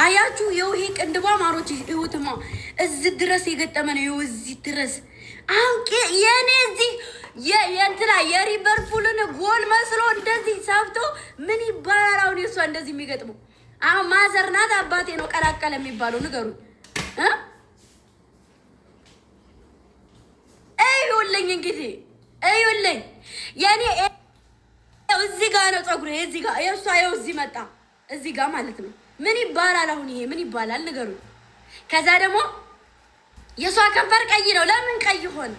አያችሁ ይሄ ቅንድቧ ማሮች ይሁትማ እዚህ ድረስ የገጠመ ነው። ይኸው እዚህ ድረስ አንቄ የኔ እዚህ የእንትና የሊቨርፑልን ጎል መስሎ እንደዚህ ሰፍቶ ምን ይባላል? አሁን የሷ እንደዚህ የሚገጥመው አሁን ማዘርናት አባቴ ነው ቀላቀለ የሚባለው ንገሩኝ። እዩልኝ እንግዲህ እዩልኝ የኔ እዚህ ጋር ነው ፀጉሬ እዚህ ጋር የሷ ይኸው እዚህ መጣ እዚህ ጋር ማለት ነው። ምን ይባላል? አሁን ይሄ ምን ይባላል ንገሩኝ። ከዛ ደግሞ የሷ ከንፈር ቀይ ነው። ለምን ቀይ ሆነ?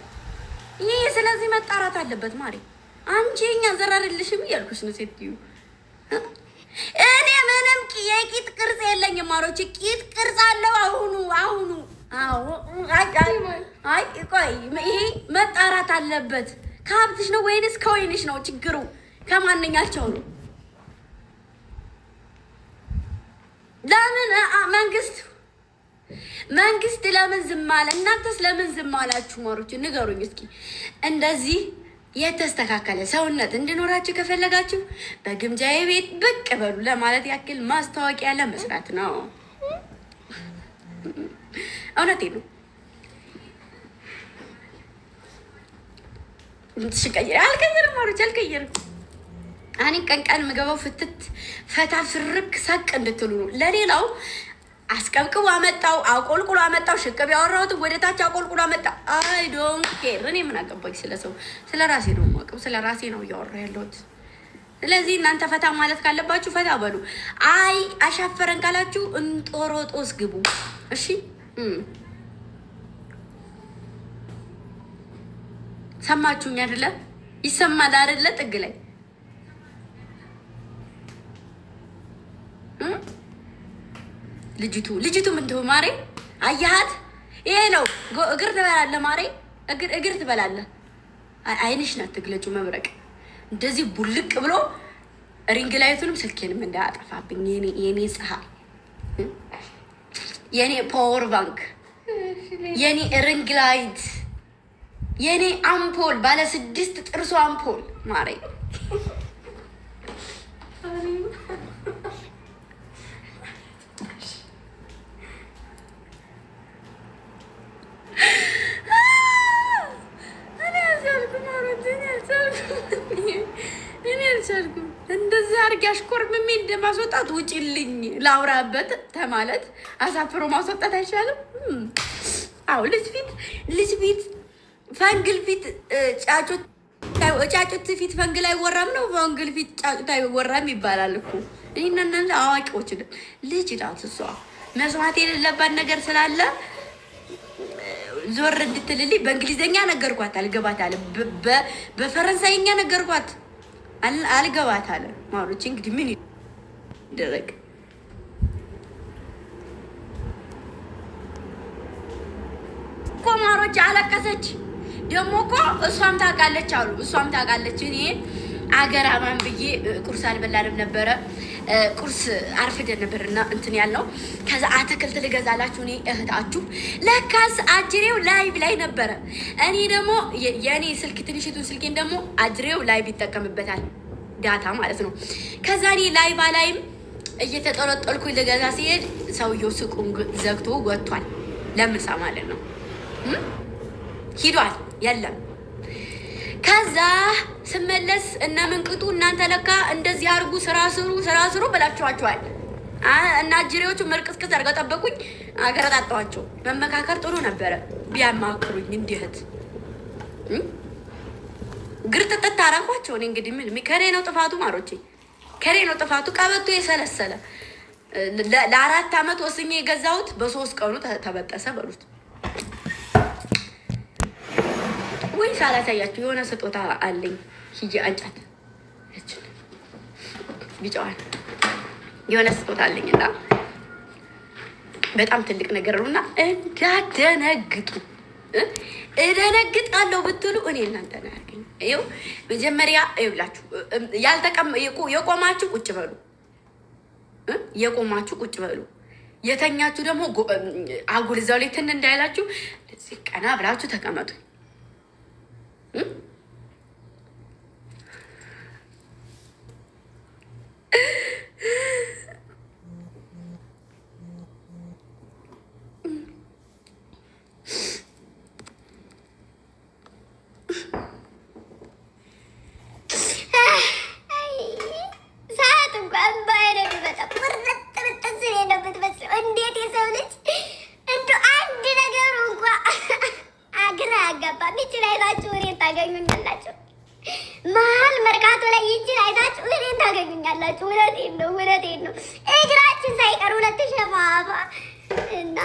ይሄ ስለዚህ መጣራት አለበት ማሪ። አንቺ እኛ ዘራርልሽም እያልኩሽ ነው ሴትዩ። እኔ ምንም የቂጥ ቅርጽ የለኝም ማሮች። ቂጥ ቅርጽ አለው አሁኑ አዎ አይ ቆይ ይሄ መጣራት አለበት። ከሀብትሽ ነው ወይንስ ከወይንሽ ነው ችግሩ? ከማንኛቸው ነው? ለምን መንግስት ለምን ዝም አለ? እናንተስ ለምን ዝም አላችሁ? ማሮች ንገሩኝ እስኪ። እንደዚህ የተስተካከለ ሰውነት እንዲኖራችሁ ከፈለጋችሁ በግምጃዬ ቤት ብቅ በሉ ለማለት ያክል ማስታወቂያ ለመስራት ነው። እውነቴን ነው። አልቀየርም ማሮች አልቀየርም። እኔ ቀን ምገባው ፍትት ፈታ ፍርክ ሳቅ እንድትሉ ነው። ለሌላው አስቀብቅቡ አመጣው አቆልቁሎ አመጣው ሽቅብ ያወራሁት ወደ ታች አቆልቁሎ አመጣ። አይ ዶንት ኬር። እኔ ምን አገባኝ ስለሰው? ስለራሴ ነው የማውቀው። ስለራሴ ነው እያወራ ያለሁት። ስለዚህ እናንተ ፈታ ማለት ካለባችሁ ፈታ በሉ። አይ አሻፈረን ካላችሁ እንጦሮጦስ ግቡ። እሺ ሰማችሁኝ አይደለ? ይሰማል አይደለ? ጥግ ላይ ልጅቱ ምን ትሆ ማሬ? አያሃት? ይሄ ነው እግር ትበላለህ ማሬ፣ እግር ትበላለህ። አይንሽ ናት ትግለጩ መብረቅ እንደዚህ ቡልቅ ብሎ ሪንግ ላይቱንም ስልኬንም እንዳያጠፋብኝ የኔ ፀሐይ፣ የኔ ፓወር ባንክ፣ የኔ ሪንግ ላይት፣ የኔ አምፖል ባለ 6 ጥርሱ አምፖል ማሬ። እንደዚህ አድርጌ አሽኮርምሜ እንደማስወጣት ውጪልኝ ላውራበት ተማለት አሳፍሮ ማስወጣት አይቻልም? አዎ ልጅ ፊት ፈንግል ፊት ጫጩት ፊት ፈንግል አይወራም ነው። ፈንግል ፊት ጫጩት አይወራም ይባላል እኮ። እናንተ አዋቂዎች ልጅ ናት እሷ። መስማት የሌለባት ነገር ስላለ ዞር እንድትልልኝ በእንግሊዘኛ ነገርኳት፣ አልገባት አለ። በፈረንሳይኛ ነገርኳት፣ አልገባት አለ። ማሮች እንግዲህ ምን ይደረግ? እኮ ማሮች አለቀሰች። ደግሞ እኮ እሷም ታውቃለች አሉ። እሷም ታውቃለች። እኔ አገር አማን ብዬ ቁርስ አልበላንም ነበረ። ቁርስ አርፍደን ነበርና እንትን ያልነው። ከዛ አትክልት ልገዛላችሁ እኔ እህታችሁ። ለካስ አጅሬው ላይቭ ላይ ነበረ። እኔ ደግሞ የኔ ስልክ ትንሽቱን ስልኬን ደግሞ አጅሬው ላይቭ ይጠቀምበታል፣ ዳታ ማለት ነው። ከዛ እኔ ላይቭ ላይም እየተጠለጠልኩ ልገዛ ሲሄድ ሰውየው ሱቁን ዘግቶ ወጥቷል፣ ለምሳ ማለት ነው። ሂዷል የለም። ከዛ ስመለስ እና ምንቅጡ እናንተ ለካ እንደዚህ አድርጉ ስራ ስሩ ብላችኋቸዋል። እና አጅሬዎቹ ምርቅስቅስ አድርገው ጠበቁኝ፣ አገረጣጣኋቸው። መመካከር ጥሩ ነበረ ቢያማክሩኝ። እንዲህት ግርጥጥት አደረኳቸው። እኔ እንግዲህ ምን ከኔ ነው ጥፋቱ ማሮቼ፣ ከኔ ነው ጥፋቱ። ቀበቶ የሰለሰለ ለ4 ዓመት ወስኜ የገዛሁት በ3 ቀኑ ተበጠሰ በሉት። ወይ ሳላሳያችሁ የሆነ ስጦታ አለኝ። ሂጂ አንጫት ቢጫዋን የሆነ ስጦታ አለኝና በጣም ትልቅ ነገር ነውና እንዳደነግጡ። እደነግጣለሁ ብትሉ እኔ እናንተ ነው ያርገኝ። ይኸው መጀመሪያ ይብላችሁ የቆማችሁ ቁጭ በሉ፣ የቆማችሁ ቁጭ በሉ። የተኛችሁ ደግሞ አጉል እዛው ላይ ትን እንዳይላችሁ እዚህ ቀና ብላችሁ ተቀመጡ። አባ እና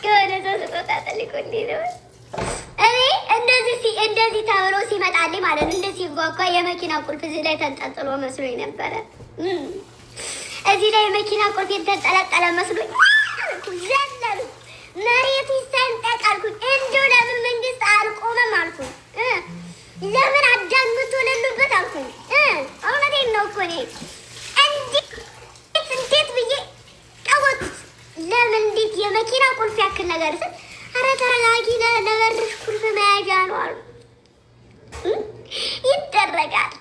የሆነ ሰው ስጦታ ጠልቆልኝ ነው። እኔ እንደዚህ ተብሎ ሲመጣልኝ ማለት ነው እንደዚህ ጓጓ የመኪና ቁልፍ እዚህ ላይ ተንጠልጥሎ መስሎኝ ነበረ። እዚህ ላይ የመኪና ቁልፍ የተንጠለጠለ መስሎኝ ዘለሉ። መሬቱ ይሰንጠቅ አልኩኝ። እንደው ለምን መንግስት አልቆመም አልኩኝ። ለምን አዳምቶ ለሉበት አልኩኝ። እውነቴን ነው እኮ እኔ እንዴት ብዬ ቀወጥ ለምን እንዴት የመኪና ቁልፍ ያክል ነገር ስል ኧረ ተረጋጊ፣ ለበርሽ ቁልፍ መያዣ ነው አሉ። ይደረጋል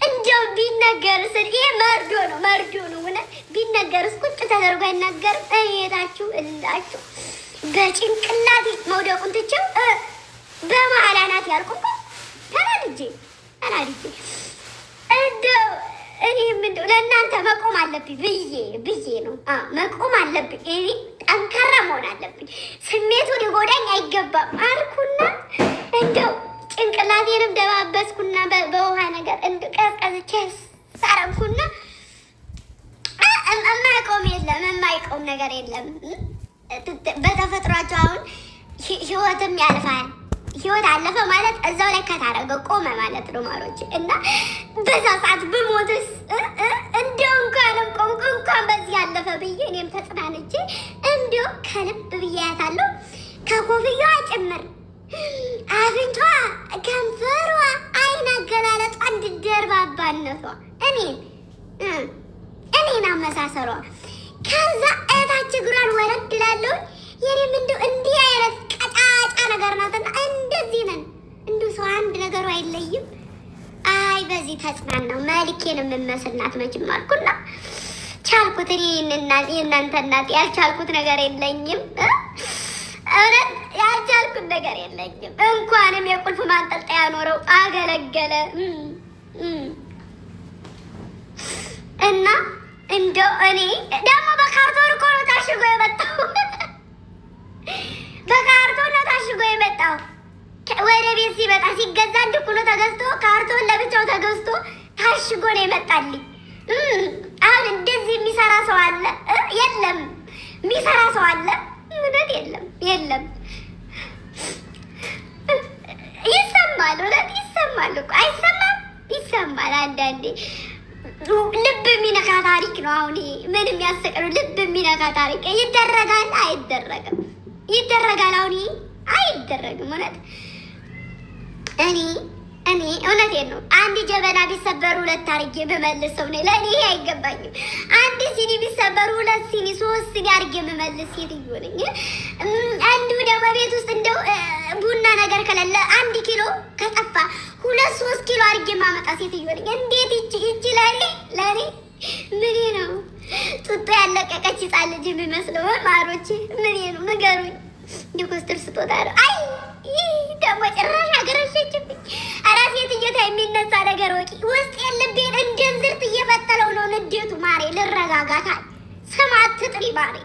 እንደው ቢነገርስ ይሄ መርዶ ነው እውነት ቢነገርስ ቁጭ ተደርጎ አይናገርም። እየታችሁ እላችሁ በጭንቅላት መውደቁን ትቼው በመሀል አናት ያልኩ ተናድጄ እንደው እኔም እንደው ለእናንተ መቆም አለብኝ ብዬ ነው መቆም አለብኝ። እኔ ጠንካራ መሆን አለብኝ። ስሜቱ ሊጎዳኝ አይገባም አልኩና እንደው ጭንቅላቴንም ደባበስኩና በውሃ ነገር ቀዝቀዝቼ ሳረኩና የማይቆም ነገር የለም። በተፈጥሯቸው አሁን ህይወትም ያልፋል። ህይወት አለፈ ማለት እዛው ላይ ከታረገ ቆመ ማለት ነው ማሮች። እና በዛ ሰዓት ብሞትስ እንደው እንኳንም ቆምኩ እንኳን በዚህ ያለፈ ብዬ እኔም ተጽናንቼ እንደው ከልብ ብዬ ያታለሁ ከኮፍያዋ ጭምር አፍንጫ፣ ከንፈሯ፣ አይን አገላለጧ እንድደርባባነቷ እኔን አመሳሰሯ ከዛ እታች እግሯን ወረድ እላለሁ። የኔም እንደው እንዲህ አይነት ቀጫጫ ነገር ናትና እንደዚህ ነን። እንደው ሰው አንድ ነገሩ አይለይም። አይ በዚህ ተጽናናው መልኬን የምመስል ናት መቼም አልኩና ቻልኩት። እኔ የእናንተ እናት ያልቻልኩት ነገር የለኝም። እውነት ያልቻልኩት ነገር የለኝም። እንኳንም የቁልፍ ማንጠልጠያ ኖረው አገለገለ እና እንደው እኔ ደግሞ በካርቶን እኮ ነው ታሽጎ የመጣው። በካርቶን ነው ታሽጎ የመጣው። ወደ ቤት ሲመጣ ሲገዛ አንድ ኩሎ ተገዝቶ ካርቶን ለብቻው ተገዝቶ ታሽጎ ነው የመጣልኝ። አሁን እንደዚህ የሚሰራ ሰው አለ? የለም። የሚሰራ ሰው አለ? እውነት የለም። ይሰማል፣ እውነት ይሰማል እኮ አይሰማም? ይሰማል አንዳንዴ። ልብ የሚነካ ታሪክ ነው። አሁን ምን የሚያስቀሩ ልብ የሚነካ ታሪክ ይደረጋል አይደረግም? ይደረጋል። አሁን አይደረግም። እውነት እኔ እውነቴን ነው። አንድ ጀበና ቢሰበሩ ሁለት አድርጌ የምመልስ ሰው ነኝ። ለእኔ ይሄ አይገባኝም። አንድ ሲኒ ቢሰበሩ ሁለት ሲኒ ሶስት ሲኒ አድርጌ የምመልስ ሴትዮ ነኝ። አንዱ ደግሞ ቤት ውስጥ እንደው ቡና ነገር ከሌለ 1 ኪሎ ከጠፋ 2-3 ኪሎ አድርጌ የማመጣ ሴትዮ ነኝ። እንዴት ይቺ ለእኔ ምን ነው ጡጦ ያለቀቀች ሕፃን ልጅ የሚመስለው? ማሮቼ ምን ነው ንገሩኝ። የኮስተር ስጦታ ነው። አይ ደግሞ ጭራሽ አገረሸችብኝ። አራት ሴትዮታ የሚነሳ ነገር ወቂ ውስጥ የልቤን እንደንዝርት እየፈተለው ነው ንዴቱ። ማሬ ልረጋጋታል። ስም አትጥሪ ማሬ።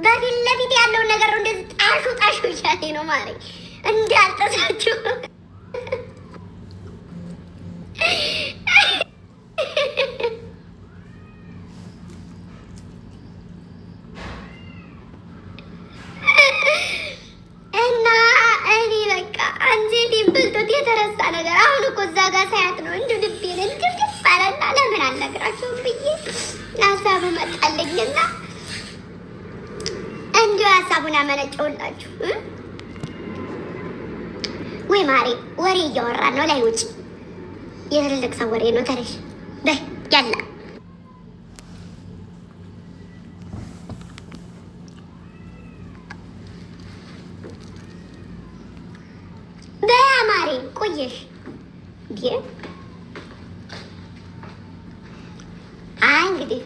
በፊት ለፊት ያለውን ነገር ነው እንደዚህ ጣሹ እያለ ነው ማሬ። እንዳልጠሳችሁ የተረሳ ነገር አሁን እኮ እዛ ጋር ሳያት ነው እንዲሁ ልቤን እንድፍድፍ አለና ለምን አልነግራቸውም ብዬ ሀሳቡ መጣልኝና እንዲሁ ሀሳቡን አመነጨውላችሁ። ወይ ማሬ ወሬ እያወራን ነው። ላይ ውጭ የትልልቅ ሰው ወሬ ነው። ተነሽ በይ ያላ በያማሬ ቆየሽ እንዴ? አይ እንግዲህ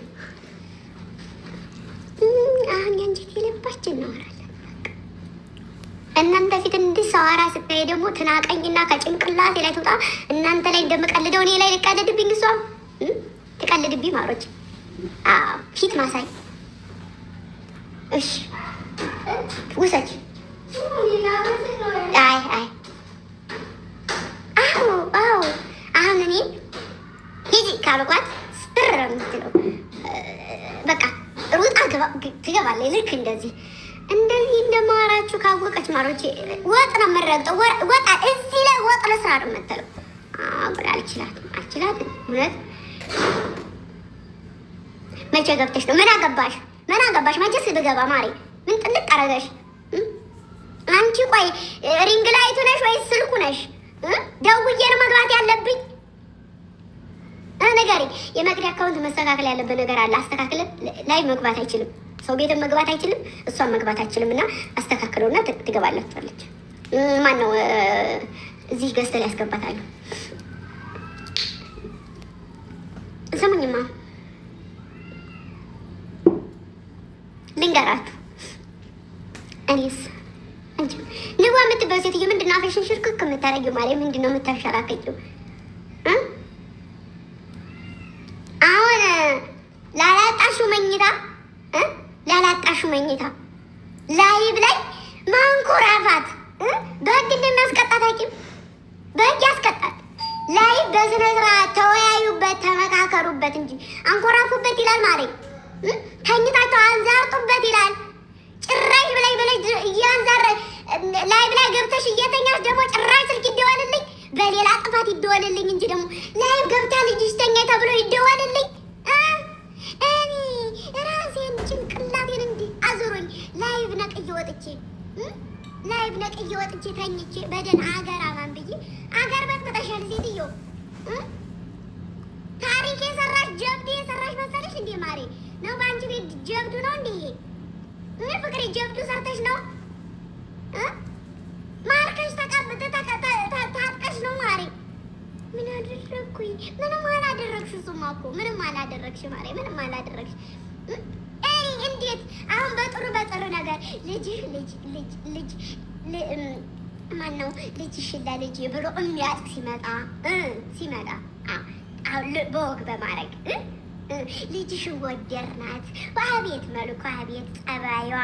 አሁን ያንቺ ልባችን እናወራለን። እናንተ ፊት እንዲህ ሰዋራ ስታይ ደግሞ ትናቀኝና ከጭንቅላቴ ላይ ትውጣ። እናንተ ላይ እንደምቀልደው እኔ ላይ ልቀልድብኝ፣ እሷ ትቀልድብኝ። ማሮች ፊት ማሳይ እሺ፣ ውሰጅ። አይ አዎ አሁን እኔ ሂጂ ካልኳት ስር የምትለው በቃ ሩጣ ትገባለች። ልክ እንደዚህ እንደማወራችሁ ካወቀች ማሮቼ ወጥ ነው የምትረግጠው። ወጥ እዚህ ላይ ወጥ ለስራ ነው የምትለው። አልችላትም። እውነት መቼ ገብተሽ ነው? ምን አገባሽ? መቼስ ብገባ ማሬ ምን ጥልቅ አረገሽ አንቺ? ቆይ ሪንግ ላይቱ ነሽ ወይስ ስልኩ ነሽ? ደውዬ ነው መግባት ያለብኝ? ነገሪ የመቅዲ አካውንት መስተካከል ያለበት ነገር አለ። አስተካክለ ላይ መግባት አይችልም። ሰው ቤትም መግባት አይችልም። እሷን መግባት አይችልም። እና አስተካክለውና ትገባላችኋለች። ማን ነው እዚህ ገዝተን ያስገባታለሁ። ስሙኝማ ልንገራችሁ። እኔስ አንቺ ንዋ የምትባል ሴትዮ ምንድን ነው አፍሽን ሽርክክ የምታረጊው? ማለት ምንድን ነው የምታሸራከቂው? አሁን ላላጣሹ መኝታ ላይብ ላይ ማንኮራፋት በህግ እንደሚያስቀጣት አቂም በህግ ያስቀጣል። ላይብ በስነ ስርዓት ተወያዩበት፣ ተመካከሩበት እንጂ አንኮራፉበት ይላል ማለት ተኝታቸው አንዛርጡበት ይላል። ጭራሽ ብላይ እያንዛረ ላይብ ላይ ገብተሽ እየተኛሽ ደግሞ ጭራሽ ስልክ ይደወልልኝ በሌላ ጥፋት ይደወልልኝ እንጂ ደግሞ ላይብ ገብታ ልጅሽ ተኛ ተብሎ ይደወልልኝ። እኔ ራሴን ጭንቅላቴን እንዲህ አዙሮኝ ላይብ ነቅዬ ወጥቼ ተኝቼ በደን አገር አማን ብዬ አገር በጥብጠሻል ሴትዮ። ታሪክ የሰራሽ ጀብድ የሰራሽ መሰለሽ እንዴ ማሬ? ነው በአንቺ ቤት ጀብዱ ነው እንዴ? ምን ፍቅሬ ጀብዱ ሰርተሽ ነው ማርከሽ ታጥቀሽ ነው ማሬ? ምን አደረግኩኝ? ምንም አላደረግሽ። እሱማ እኮ ምንም አላደረግሽ ማሬ፣ ምንም አላደረግሽ። እንዴት አሁን በጥሩ ነገር ልጅ ማነው ልጅሽ ለልጅ ብሎ የሚያጥቅ ሲመጣ በወግ በማድረግ ልጅሽን ወደድናት፣ አቤት መልኳ፣ አቤት ጸባይዋ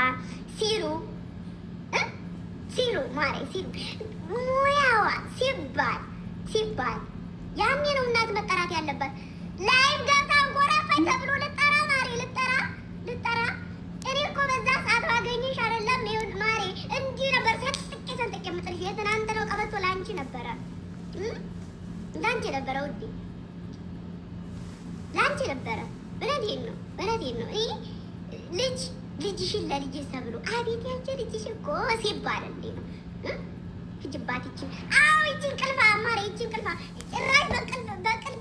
ሲሉ ማሬ ሙያዋ ሲባል ያኔ ነው እናት መጠራት ያለባት። ላይም ገብታ አንኮራፋኝ ተብሎ ልጠራ ማሬ ልጠራ። እኔ እኮ በዛ ሰዓት ባገኘሽ አይደለም ይሁን ማሬ እንዲህ ነበር ሰንጥቄ የምጥልሽ። የትናንት ነው ቀበቶ ለአንቺ ነበረ ውዴ፣ ለአንቺ ነበረ። እውነቴን ነው። ልጅሽን ለልጅ ተብሎ አቤት ያንቺ ልጅሽ እኮ ሲባል እንዴ ነው ጅባት ይችን ይችን ቅልፋ ማሬ ይችን ቅልፋ ጭራሽ በቅልፍ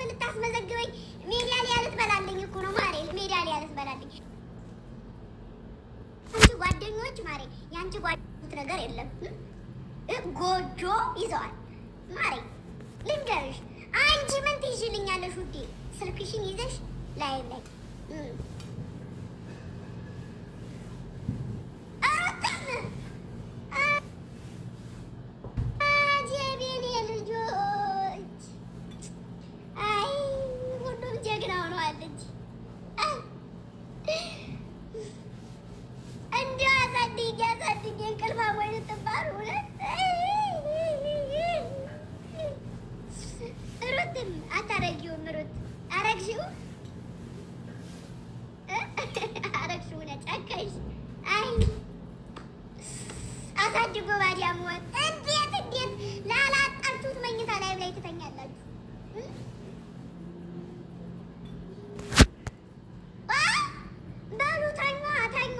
ልታስመዘግበኝ ሜዳሊያ ልትበላለኝ እኮ ነው ማሬ፣ ሜዳሊያ ልትበላለኝ። አንቺ ጓደኞች ማሬ የአንቺ ጓደኞች ነገር የለም። ጎጆ ይዘዋል ማሬ። ልንገርሽ አንቺ ምን ትይዥልኛለሽ ውዴ? ስልክሽን ይዘሽ ላይ አሳድጎ ባዲያ ሞት እንዴት ላላጣችሁት መኝታ ላይ ትተኛላችሁ? በሉ ተኙ።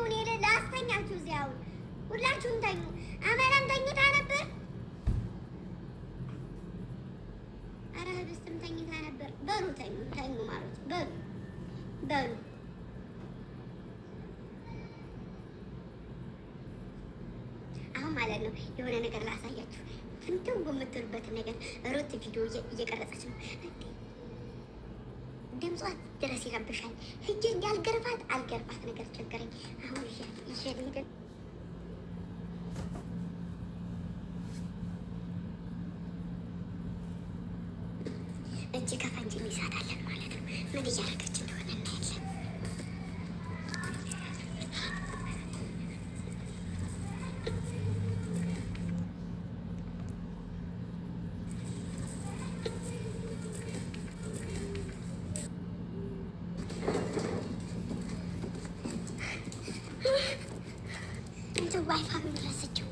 እኔ ላስተኛችሁ። እዚህ አሁን ሁላችሁም ተኙ። አመላም ተኝታ ነበር። ኧረ ህብስትም ተኝታ ነበር። በሉ ተኙ ማለት በሉ ማለት ነው። የሆነ ነገር ላሳያችሁ። ፍንትው የምትሉበትን ነገር ሩት ቪዲዮ እየቀረጸች ነው። ድምጿ ድረስ ይረብሻል። ሂጅ እንዳልገርፋት አልገርፋት ነገር ቸገረኝ። አሁን ይሄድ እጅ ከፈንጅ እንይዛታለን ማለት ነው። ምን እያደረገች እንደሆነ እናያለን። ዋይፋይ ረስቼው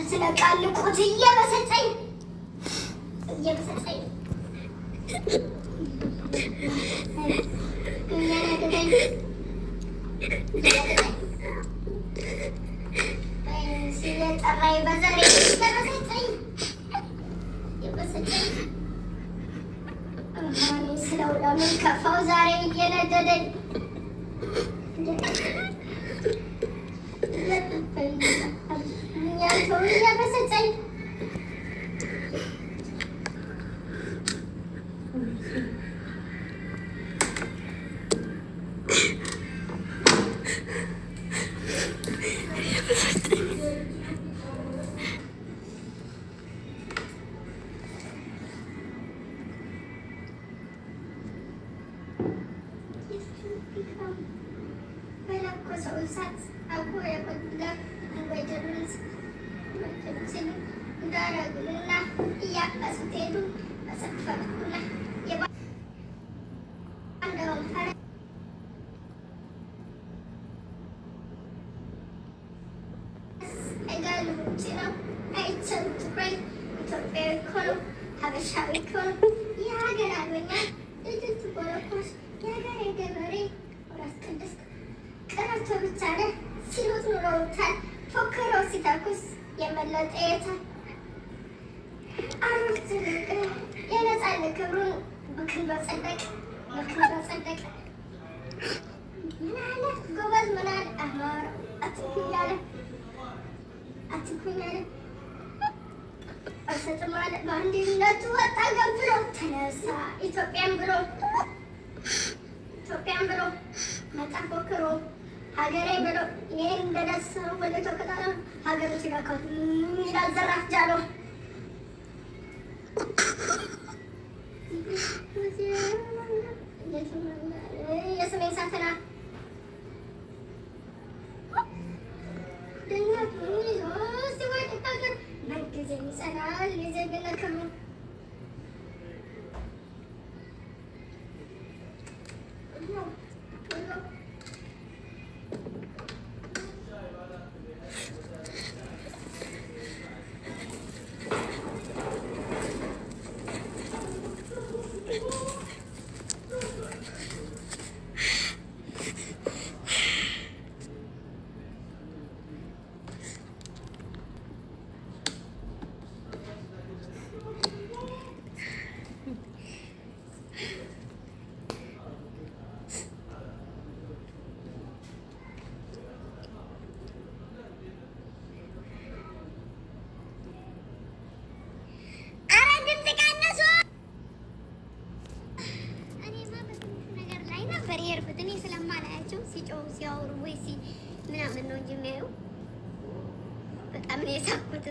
ስለቃልቁት እየበሰጨኝ ሲጠራይ በዘሬ እየበሰጨኝ ስለው ለምን ከፋው ዛሬ እየነደደኝ እየበሰጨኝ በለኮሰው እሳት አብሮ የቆላ ወይደሩንስ ወይደሩን እንዳረጉልና እያቀሱት ሄዱ። በሰፈርኩና የባንዳውን ፈረ አይጋሉ ውጭ ነው አይቸል ትግራይ ኢትዮጵያዊ እኮ ነው ሀበሻዊ እኮ ነው የሀገር አርበኛ ልጅት ቦለኮስ የሀገር የገበሬ ወራስ ቅድስት ቀረቶ ብቻ ነህ ሲሉት ኑረውታል። ፎክረው ሲተኩስ የመለጠ የታል አሩት የነፃነት ክብሩን በክንዶ ጸደቅ ምን አለ ጎበዝ ምን አለ አማራ አትኩኝ አለ አልሰጥም አለ በአንድነቱ ወጣ ገብሮ ተነሳ ኢትዮጵያን ብሎ መጣ ፎክሮ ሀገሬ ብሎ ይሄን እንደደሰው ወደ ተከታተለ ሀገሩ ሲላከው ይላል ዘራፍ ጃሎ የሰሜን ሳተና ድንገት ይዞ ሲወድቅ ሀገር በጊዜ ይጸናል የዜግነት ክብሩ እኔ ስለማላያቸው ሲጮሁ ሲያወሩ ወይ ምናምን ነው እንጂ የሚያየው በጣም ነው የሳኩት።